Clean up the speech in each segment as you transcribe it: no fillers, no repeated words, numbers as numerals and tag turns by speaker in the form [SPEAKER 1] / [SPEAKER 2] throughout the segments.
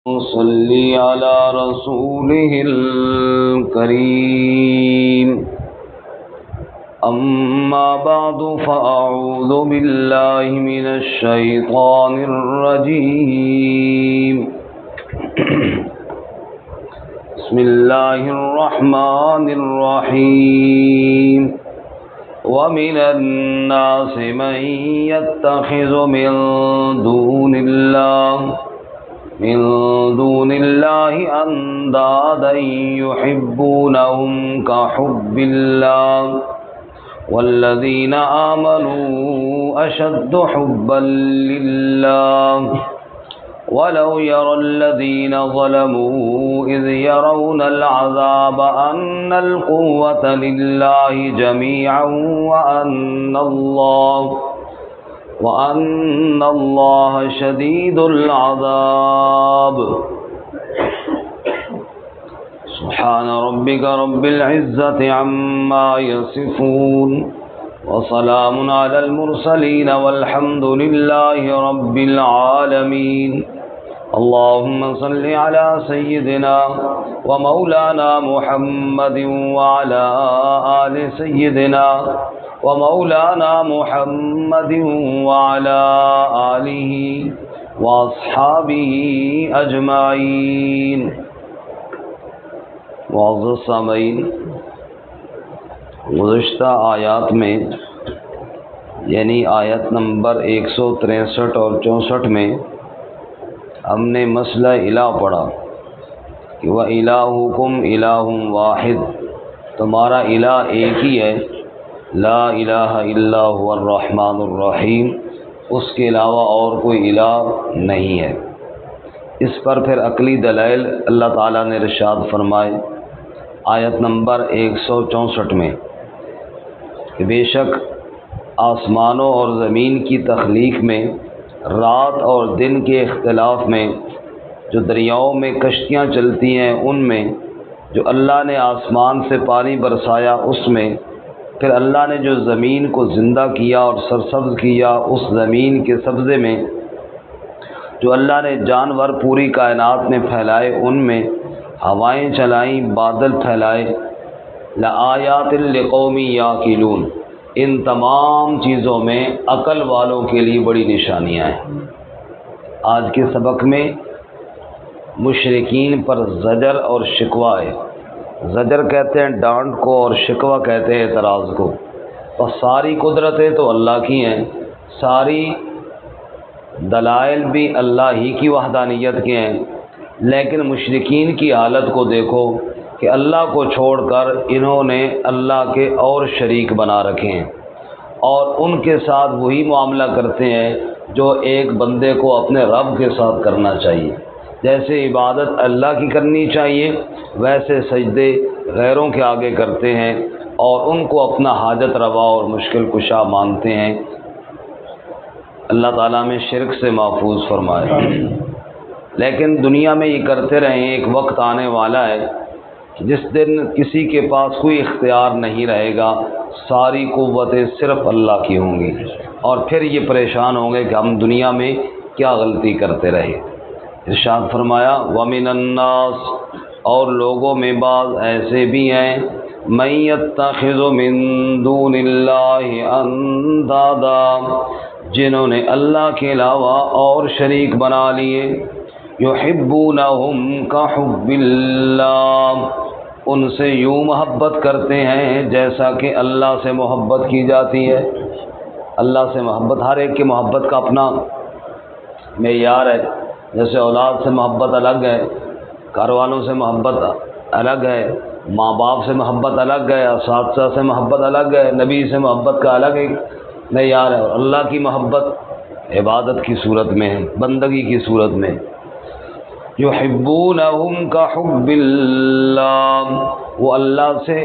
[SPEAKER 1] صل على رسوله الكريم أما بعد فأعوذ بالله من الشيطان الرجيم بسم الله الرحمن الرحيم ومن الناس من يتخذ من دون الله أندادا يحبونهم كحب الله والذين آمنوا أشد حبا لله ولو يرى الذين ظلموا إذ يرون العذاب أن القوة لله جميعا وأن الله شديد العذاب سبحان ربك رب العزة عما يصفون وسلام على المرسلين والحمد لله رب العالمين اللهم صل على سيدنا ومولانا محمد وعلى آل سيدنا ومولانا محمد وعلى آله وأصحابه أجمعين. معزز سامعین، گزشتہ آیات میں یعنی آیت نمبر 163 اور 64 میں ہم نے مسئلہ الہ پڑھا کہ وَإِلَٰهُكُمْ إِلَٰهٌ وَاحِدٌ، تمہارا الہ ایک ہی ہے، لا الہ الا هو الرحمن الرحیم، اس کے علاوہ اور کوئی الہ نہیں ہے۔ اس پر پھر عقلی دلائل اللہ تعالیٰ نے ارشاد فرمائے آیت نمبر 164 میں کہ بے شک آسمانوں اور زمین کی تخلیق میں، رات اور دن کے اختلاف میں، جو دریاؤں میں کشتیاں چلتی ہیں ان میں، جو اللہ نے آسمان سے پانی برسایا اس میں، پھر اللہ نے جو زمین کو زندہ کیا اور سرسبز کیا اس زمین کے سبزے میں، جو اللہ نے جانور پوری کائنات میں پھیلائے ان میں، ہوائیں چلائیں، بادل پھیلائے، لآیات لقوم یعقلون، ان تمام چیزوں میں عقل والوں کے لیے بڑی نشانیاں ہیں۔ آج کے سبق میں مشرکین پر زجر اور شکوہ ہے۔ زجر کہتے ہیں ڈانٹ کو اور شکوہ کہتے ہیں اعتراض کو۔ اور ساری قدرتیں تو اللہ کی ہیں، ساری دلائل بھی اللہ ہی کی وحدانیت کے ہیں، لیکن مشرکین کی حالت کو دیکھو کہ اللہ کو چھوڑ کر انہوں نے اللہ کے اور شریک بنا رکھے ہیں، اور ان کے ساتھ وہی معاملہ کرتے ہیں جو ایک بندے کو اپنے رب کے ساتھ کرنا چاہیے۔ جیسے عبادت اللہ کی کرنی چاہیے ویسے سجدے غیروں کے آگے کرتے ہیں اور ان کو اپنا حاجت روا اور مشکل کشا مانتے ہیں۔ اللہ تعالیٰ میں شرک سے محفوظ فرمائے۔ لیکن دنیا میں یہ کرتے رہیں، ایک وقت آنے والا ہے جس دن کسی کے پاس کوئی اختیار نہیں رہے گا، ساری قوتیں صرف اللہ کی ہوں گی، اور پھر یہ پریشان ہوں گے کہ ہم دنیا میں کیا غلطی کرتے رہے۔ ارشاد فرمایا وَمِنَ النَّاسِ، اور لوگوں میں بعض ایسے بھی ہیں، مَن يَتَّخِذُ مِن دُونِ اللَّهِ أَندَادًا، جنہوں نے اللہ کے علاوہ اور شریک بنا لیے، يُحِبُّونَهُمْ كَحُبِّ اللَّهِ، ان سے یوں محبت کرتے ہیں جیسا کہ اللہ سے محبت کی جاتی ہے۔ اللہ سے محبت، ہر ایک کی محبت کا اپنا معیار ہے۔ جیسے اولاد سے محبت الگ ہے، گھر والوں سے محبت الگ ہے، ماں باپ سے محبت الگ ہے، اساتذہ سے محبت الگ ہے، نبی سے محبت کا الگ ایک معیار ہے۔ اور اللہ کی محبت عبادت کی صورت میں ہے، بندگی کی صورت میں۔ یحبونہم کحب اللہ، وہ اللہ سے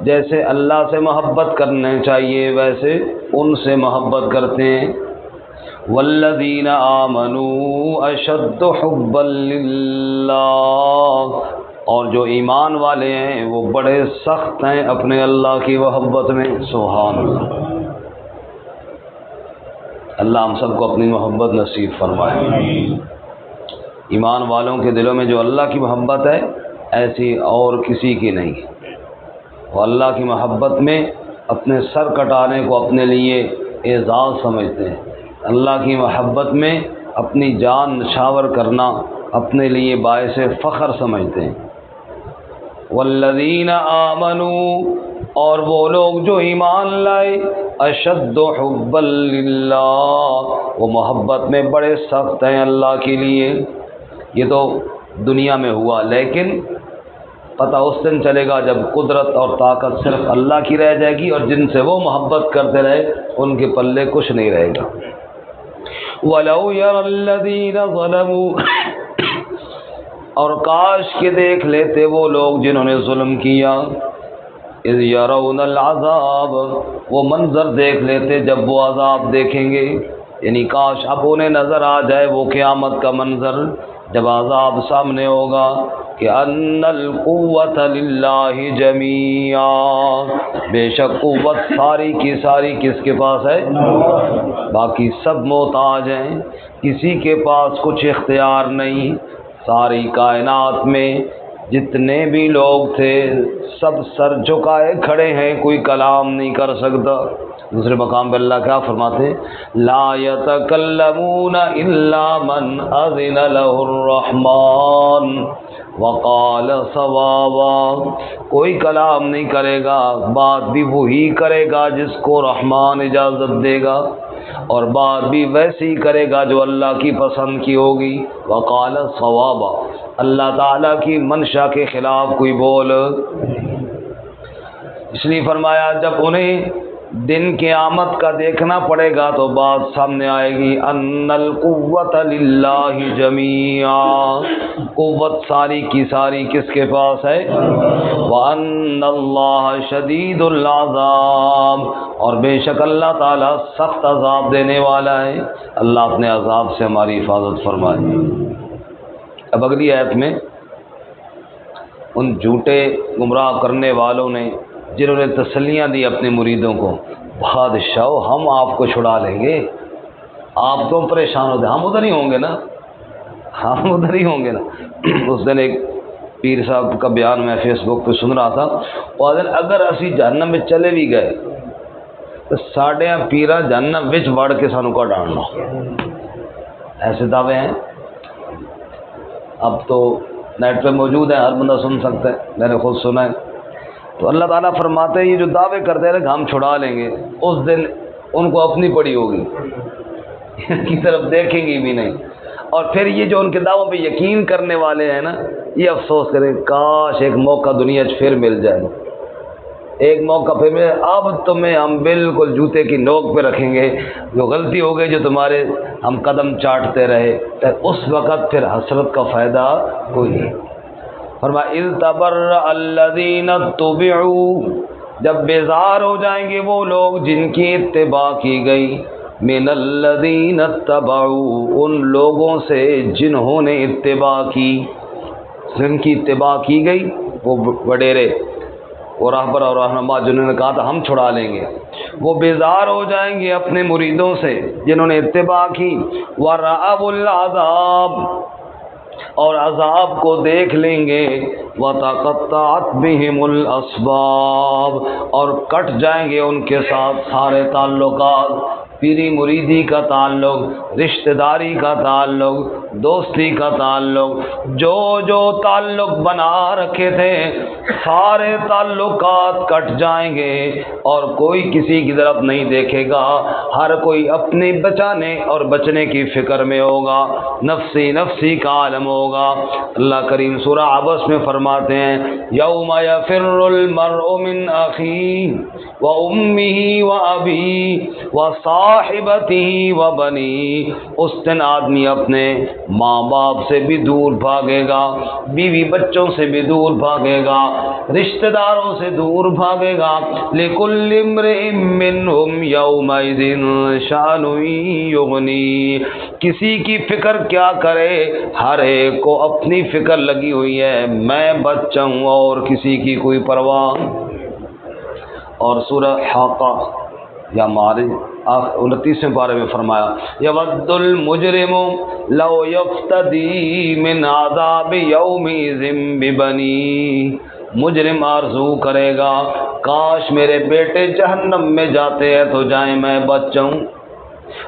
[SPEAKER 1] جیسے اللہ سے محبت کرنے چاہیے ویسے ان سے محبت کرتے ہیں۔ والذین آمنوا اشد حبا للہ، اور جو ایمان والے ہیں وہ بڑے سخت ہیں اپنے اللہ کی محبت میں۔ سبحان اللہ، اللہ ہم سب کو اپنی محبت نصیب فرمائے۔ ایمان والوں کے دلوں میں جو اللہ کی محبت ہے ایسی اور کسی کی نہیں۔ وہ اللہ کی محبت میں اپنے سر کٹانے کو اپنے لیے اعزاز سمجھتے ہیں، اللہ کی محبت میں اپنی جان نچھاور کرنا اپنے لیے باعث فخر سمجھتے ہیں۔ والذین آمنوا، اور وہ لوگ جو ایمان لائے، اشد حبا للہ، وہ محبت میں بڑے سخت ہیں اللہ کے لیے۔ یہ تو دنیا میں ہوا، لیکن پتہ اس دن چلے گا جب قدرت اور طاقت صرف اللہ کی رہ جائے گی، اور جن سے وہ محبت کرتے رہے ان کے پلے کچھ نہیں رہے گا۔ وَلَوْ يَرَى الَّذِينَ ظَلَمُوا، اور کاش کہ دیکھ لیتے وہ لوگ جنہوں نے ظلم کیا، اذ یرون العذاب، وہ منظر دیکھ لیتے جب وہ عذاب دیکھیں گے، یعنی کاش اب انہیں نظر آ جائے وہ قیامت کا منظر جب عذاب سامنے ہوگا کہ ان القوت للہ جمیعا، بے شک قوت ساری کی ساری کس کے پاس ہے؟ باقی سب محتاج ہیں، کسی کے پاس کچھ اختیار نہیں۔ ساری کائنات میں جتنے بھی لوگ تھے سب سر جھکائے کھڑے ہیں، کوئی کلام نہیں کر سکتا۔ دوسرے مقام پہ اللہ کیا فرماتے ہیں؟ لا یتکلمون الا من اذن له الرحمن وقال صوابا، کوئی کلام نہیں کرے گا، بات بھی وہی کرے گا جس کو رحمان اجازت دے گا، اور بات بھی ویسی کرے گا جو اللہ کی پسند کی ہوگی۔ وقال صوابا، اللہ تعالیٰ کی منشا کے خلاف کوئی بول۔ اس لیے فرمایا جب انہیں دن قیامت کا دیکھنا پڑے گا تو بات سامنے آئے گی، ان القوت للہ جمیعا، قوت ساری کی ساری کس کے پاس ہے؟ وان اللہ شدید العذاب، اور بے شک اللہ تعالیٰ سخت عذاب دینے والا ہے۔ اللہ اپنے عذاب سے ہماری حفاظت فرمائے۔ اب اگلی آیت میں ان جھوٹے گمراہ کرنے والوں نے جنہوں نے تسلیاں دی اپنے مریدوں کو، بادشاہ ہم آپ کو چھڑا لیں گے، آپ تو پریشان ہوتے، ہم ادھر ہی ہوں گے نا، ہم ادھر ہی ہوں گے نا۔ اس دن ایک پیر صاحب کا بیان میں فیس بک پہ سن رہا تھا، اور اگر اسی جہنم میں چلے بھی گئے تو ساڑھے پیرا جہنم وچ وڑ کے سانوں کا ڈالنا، ایسے دعوے ہیں۔ اب تو نیٹ پہ موجود ہے، ہر بندہ سن سکتا ہے، میں نے خود سنا ہے۔ تو اللہ تعالیٰ فرماتے ہیں یہ جو دعوے کرتے ہیں کہ ہم چھڑا لیں گے، اس دن ان کو اپنی پڑی ہوگی، ان کی طرف دیکھیں گی بھی نہیں۔ اور پھر یہ جو ان کے دعووں پہ یقین کرنے والے ہیں نا، یہ افسوس کریں کاش ایک موقع دنیا پھر مل جائے، ایک موقع پھر ملے، اب تمہیں ہم بالکل جوتے کی نوک پہ رکھیں گے، جو غلطی ہو گئی جو تمہارے ہم قدم چاٹتے رہے، اس وقت پھر حسرت کا فائدہ کوئی نہیں۔ فرمایا اذ تبرأ الذین اتبعوا، جب بیزار ہو جائیں گے وہ لوگ جن کی اتباع کی گئی، من الذین اتبعوا، ان لوگوں سے جنہوں نے اتباع کی، جن کی اتباع کی گئی، وہ وڈیرے اور رہبر اور رہنما جنہوں نے کہا تھا ہم چھڑا لیں گے، وہ بیزار ہو جائیں گے اپنے مریدوں سے جنہوں نے اتباع کی۔ وَرَأَوُا الْعَذَابَ، اور عذاب کو دیکھ لیں گے، وَتَقَطَّعَتْ بِهِمُ الْأَسْبَابُ، اور کٹ جائیں گے ان کے ساتھ سارے تعلقات، پیری مریدی کا تعلق، رشتہ داری کا تعلق، دوستی کا تعلق، جو جو تعلق بنا رکھے تھے سارے تعلقات کٹ جائیں گے، اور کوئی کسی کی طرف نہیں دیکھے گا، ہر کوئی اپنے بچانے اور بچنے کی فکر میں ہوگا، نفسی نفسی کا عالم ہوگا۔ اللہ کریم سورہ عبس میں فرماتے ہیں یوم یفر المرء من اخیہ وامہ وابیہ وصاحبتہ وبنیہ، اس دن آدمی اپنے ماں باپ سے بھی دور بھاگے گا، بیوی بچوں سے بھی دور بھاگے گا، رشتہ داروں سے دور بھاگے گا۔ لکل امرئ منہم یومئذ شأن یغنیہ، کسی کی فکر کیا کرے، ہر ایک کو اپنی فکر لگی ہوئی ہے، میں بچ جاؤں اور کسی کی کوئی پرواہ۔ اور سورہ حاقہ یا ہمارے 29ویں پارے میں فرمایا یود المجرم لو یفتدی من عذاب یومئذ ببنی، مجرم آرزو کرے گا کاش میرے بیٹے جہنم میں جاتے ہیں تو جائیں میں بچ جاؤں،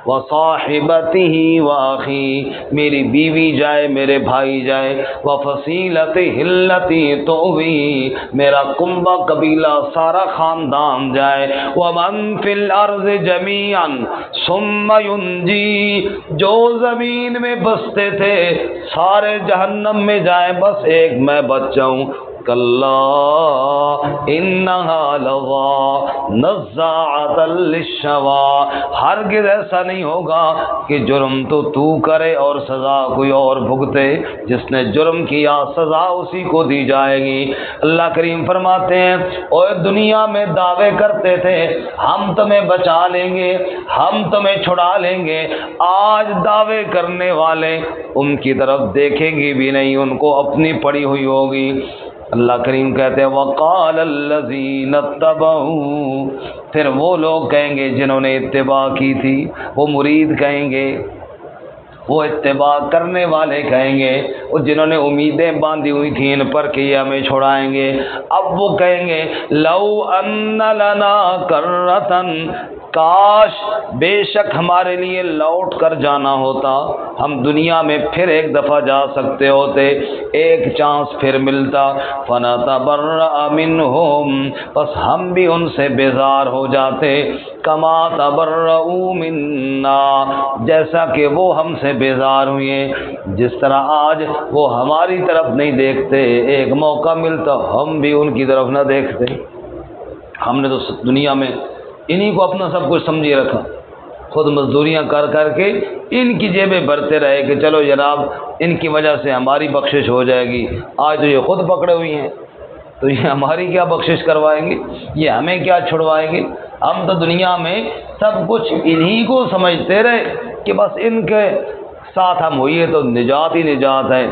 [SPEAKER 1] وصاحبتہ واخی، میری بیوی جائے میرے بھائی جائے، وفصیلتہ التی تؤوی، میرا کنبہ قبیلہ سارا خاندان جائے، ومن فی الارض جمیعا ثم ینجی، جو زمین میں بستے تھے سارے جہنم میں جائیں بس ایک میں بچ جاؤں، کلا انہا لظی نزاعۃ للشوی، ہرگز ایسا نہیں ہوگا کہ جرم تو کرے اور سزا کوئی اور بھگتے، جس نے جرم کیا سزا اسی کو دی جائے گی۔ اللہ کریم فرماتے ہیں اور دنیا میں دعوے کرتے تھے ہم تمہیں بچا لیں گے، ہم تمہیں چھڑا لیں گے، آج دعوے کرنے والے ان کی طرف دیکھیں گے بھی نہیں، ان کو اپنی پڑی ہوئی ہوگی۔ اللہ کریم کہتے ہیں وقال الذین اتبعوا، پھر وہ لوگ کہیں گے جنہوں نے اتباع کی تھی، وہ مرید کہیں گے، وہ اتباع کرنے والے کہیں گے، وہ جنہوں نے امیدیں باندھی ہوئی تھیں ان پر کہ یہ ہمیں چھڑائیں گے، اب وہ کہیں گے لو ان لنا کرۃ، کاش بے شک ہمارے لیے لوٹ کر جانا ہوتا، ہم دنیا میں پھر ایک دفعہ جا سکتے ہوتے، ایک چانس پھر ملتا، فنتبرأ منہم، بس ہم بھی ان سے بیزار ہو جاتے، کما تبرؤوا منا، جیسا کہ وہ ہم سے بیزار ہوئے، جس طرح آج وہ ہماری طرف نہیں دیکھتے، ایک موقع ملتا ہم بھی ان کی طرف نہ دیکھتے۔ ہم نے تو دنیا میں انہی کو اپنا سب کچھ سمجھے رکھا، خود مزدوریاں کر کر کے ان کی جیبیں بھرتے رہے کہ چلو جناب ان کی وجہ سے ہماری بخشش ہو جائے گی، آج تو یہ خود پکڑے ہوئی ہیں تو یہ ہماری کیا بخشش کروائیں گے، یہ ہمیں کیا چھڑوائیں گے۔ ہم تو دنیا میں سب کچھ انہی کو سمجھتے رہے کہ بس ان کے ساتھ ہم ہوئیے تو نجات ہی نجات ہے۔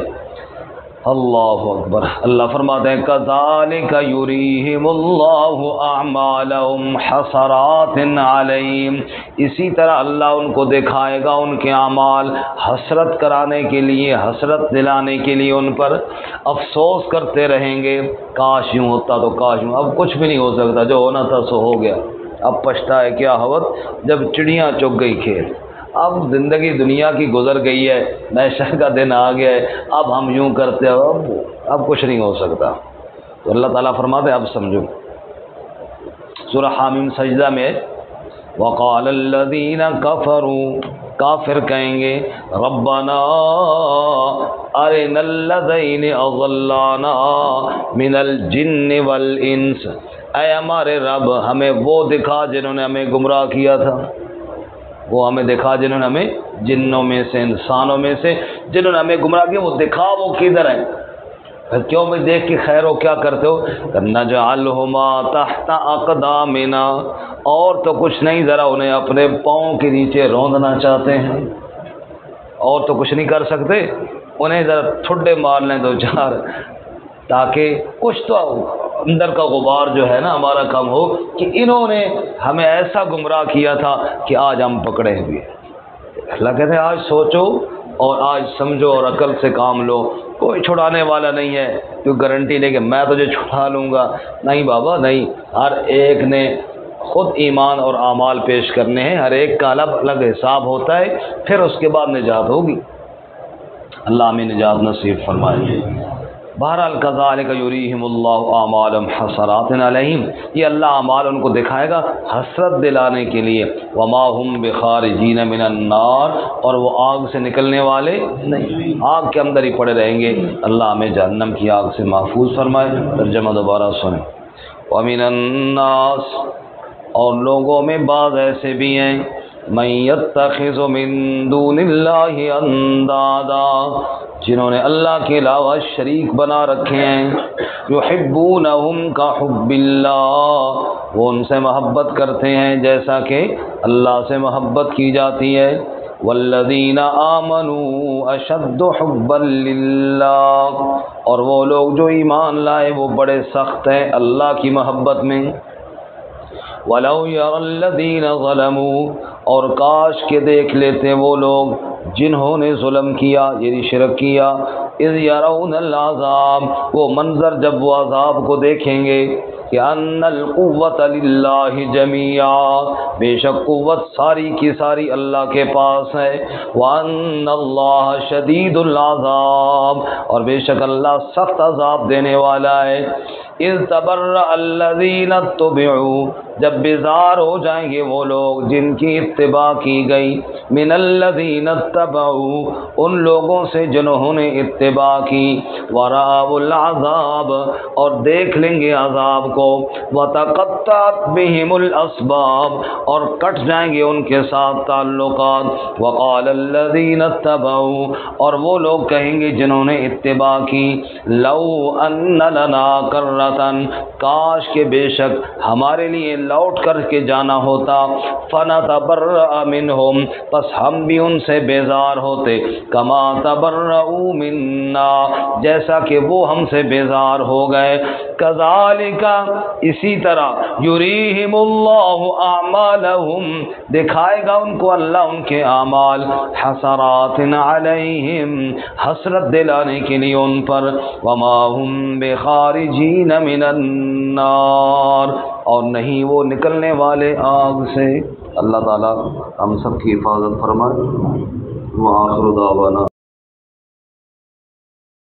[SPEAKER 1] اللہ اکبر۔ اللہ فرماتے ہیں کذالک یریہم اللہ اعمالہم حسرات علیہم، اسی طرح اللہ ان کو دکھائے گا ان کے اعمال حسرت کرانے کے لیے، حسرت دلانے کے لیے، ان پر افسوس کرتے رہیں گے کاش یوں ہوتا تو کاش یوں، اب کچھ بھی نہیں ہو سکتا، جو ہونا تھا سو ہو گیا، اب پچھتائے کیا ہوت جب چڑیاں چگ گئی کھیت، اب زندگی دنیا کی گزر گئی ہے، محشر کا دن آ گیا ہے، اب ہم یوں کرتے ہیں، اب کچھ نہیں ہو سکتا۔ تو اللہ تعالیٰ فرماتے ہیں اب سمجھو، سورہ حامیم سجدہ میں وقال الذین کفروا، کافر کہیں گے ربنا ارنا الذین اضلانا من الجن والانس، اے ہمارے رب ہمیں وہ دکھا جنہوں نے ہمیں گمراہ کیا تھا، وہ ہمیں دکھا جنہوں نے ہمیں جنوں میں سے انسانوں میں سے جنہوں نے ہمیں گمراہ کیا، وہ دکھا وہ کدھر ہیں، پھر کیوں میں دیکھ کے خیر ہو کیا کرتے ہو، نجعلہما تحت اقدامنا، اور تو کچھ نہیں ذرا انہیں اپنے پاؤں کے نیچے روندنا چاہتے ہیں، اور تو کچھ نہیں کر سکتے، انہیں ذرا ٹھڈے مار لیں دو چار، تاکہ کچھ تو اندر کا غبار جو ہے نا ہمارا کم ہو کہ انہوں نے ہمیں ایسا گمراہ کیا تھا کہ آج ہم پکڑے ہوئے۔ اللہ کہتے ہیں آج سوچو اور آج سمجھو اور عقل سے کام لو، کوئی چھڑانے والا نہیں ہے، کوئی گارنٹی نہیں کہ میں تجھے چھڑا لوں گا، نہیں بابا نہیں، ہر ایک نے خود ایمان اور اعمال پیش کرنے ہیں، ہر ایک کا الگ الگ حساب ہوتا ہے، پھر اس کے بعد نجات ہوگی۔ اللہ ہمیں نجات نصیب فرمائے۔ بہرحال کذالک یریہم اللہ اعمالہم حسرات علیہم، یہ اللہ اعمال ان کو دکھائے گا حسرت دلانے کے لیے، وما ہم بخارجین من النار، اور وہ آگ سے نکلنے والے نہیں، آگ کے اندر ہی پڑے رہیں گے۔ اللہ ہمیں جہنم کی آگ سے محفوظ فرمائے۔ ترجمہ دوبارہ سنیں، ومن الناس، اور لوگوں میں بعض ایسے بھی ہیں، من یتخذ من دون اللہ اندادا، جنہوں نے اللہ کے علاوہ شریک بنا رکھے ہیں، یحبونہم کحب اللہ، وہ ان سے محبت کرتے ہیں جیسا کہ اللہ سے محبت کی جاتی ہے، والذین آمنوا اشد حبا للہ، اور وہ لوگ جو ایمان لائے وہ بڑے سخت ہیں اللہ کی محبت میں، وَلَوْ يَرَى الَّذِينَ ظَلَمُوا، اور کاش کہ دیکھ لیتے وہ لوگ جنہوں نے ظلم کیا یعنی شرک کیا، اذ یرون العذاب، وہ منظر جب وہ عذاب کو دیکھیں گے کہ ان القوۃ للہ جمیعا، بے شک قوت ساری کی ساری اللہ کے پاس ہے، وان اللہ شدید العذاب، اور بے شک اللہ سخت عذاب دینے والا ہے۔ اذ تبرأ الذین اتبعوا، جب بیزار ہو جائیں گے وہ لوگ جن کی اتباع کی گئی، من الذین اتبعوا، ان لوگوں سے جنہوں نے اتباع کی، ورأوا العذاب، اور دیکھ لیں گے عذاب کو، وتقطعت بهم الاسباب، اور کٹ جائیں گے ان کے ساتھ تعلقات، وقال الذین اتبعوا، اور وہ لوگ کہیں گے جنہوں نے اتباع کی، لو ان لنا کرۃ، کاش کہ بے شک ہمارے لیے لوٹ کر کے جانا ہوتا، فنتبرأ منہم، پس ہم بھی ان سے بیزار ہوتے، کما تبرؤوا منا، جیسا کہ وہ ہم سے بیزار ہو گئے، کذالک، اسی طرح، یریہم اللہ اعمالہم، دکھائے گا ان کو اللہ ان کے اعمال، حسرات علیہم، حسرت دلانے کے لیے ان پر، وما ہم بخارجین من النار، اور نہیں وہ نکلنے والے آگ سے۔ اللہ تعالی ہم سب کی حفاظت فرمائے۔ وآخر دعوانا